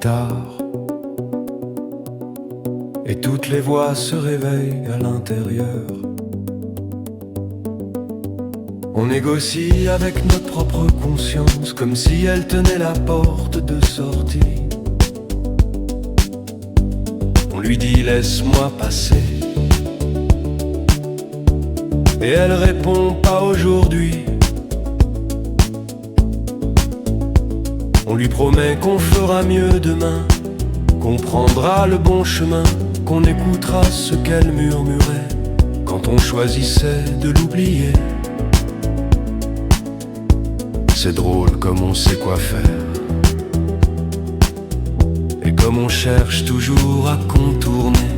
tard, et toutes les voix se réveillent à l'intérieur. On négocie avec notre propre conscience, comme si elle tenait la porte de sortie. On lui dit laisse-moi passer, et elle répond pas aujourd'hui. On lui promet qu'on fera mieux demain, qu'on prendra le bon chemin, qu'on écoutera ce qu'elle murmurait quand on choisissait de l'oublier. C'est drôle comme on sait quoi faire, et comme on cherche toujours à contourner.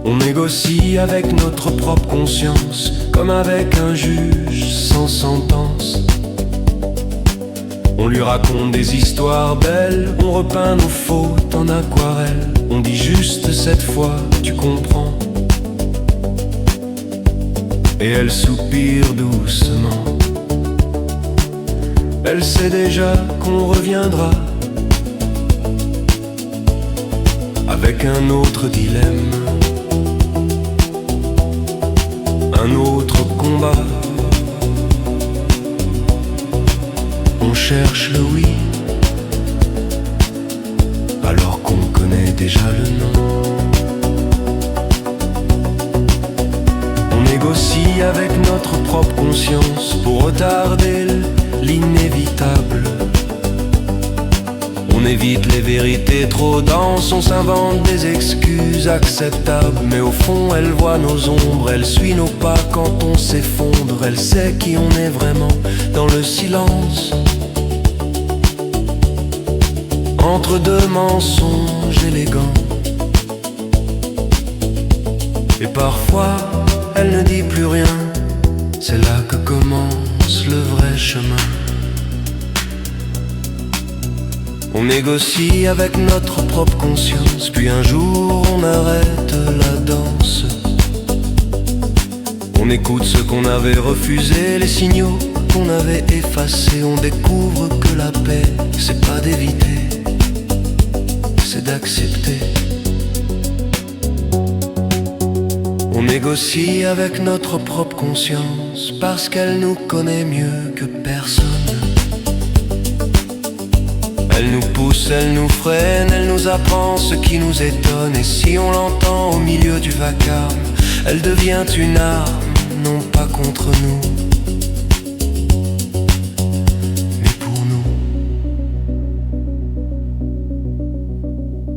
On négocie avec notre propre conscience, comme avec un juge sans sentence. On lui raconte des histoires belles, on repeint nos fautes en aquarelle. On dit juste cette fois, tu comprends. Et elle soupire doucement. Elle sait déjà qu'on reviendra avec un autre dilemme, un autre combat. On cherche le oui, alors qu'on connaît déjà le non. On négocie avec notre propre conscience pour retarder l'inévitable. On évite les vérités trop denses, on s'invente des excuses acceptables. Mais au fond elle voit nos ombres, elle suit nos pas quand on s'effondre. Elle sait qui on est vraiment dans le silence, entre deux mensonges élégants. Et parfois elle ne dit plus rien, c'est là que commence le vrai chemin. On négocie avec notre propre conscience, puis un jour on arrête la danse. On écoute ce qu'on avait refusé, les signaux qu'on avait effacés. On découvre que la paix, c'est pas d'éviter, c'est d'accepter. On négocie avec notre propre conscience, parce qu'elle nous connaît mieux que personne. Elle nous pousse, elle nous freine, elle nous apprend ce qui nous étonne. Et si on l'entend au milieu du vacarme, elle devient une arme, non pas contre nous, mais pour nous.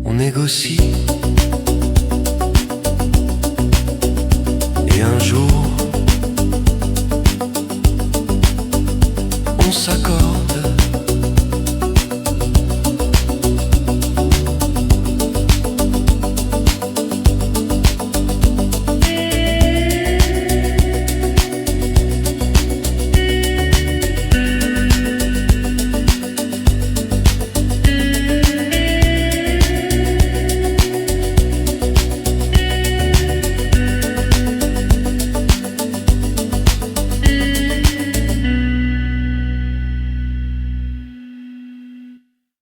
On négocie, et un jour on s'accorde.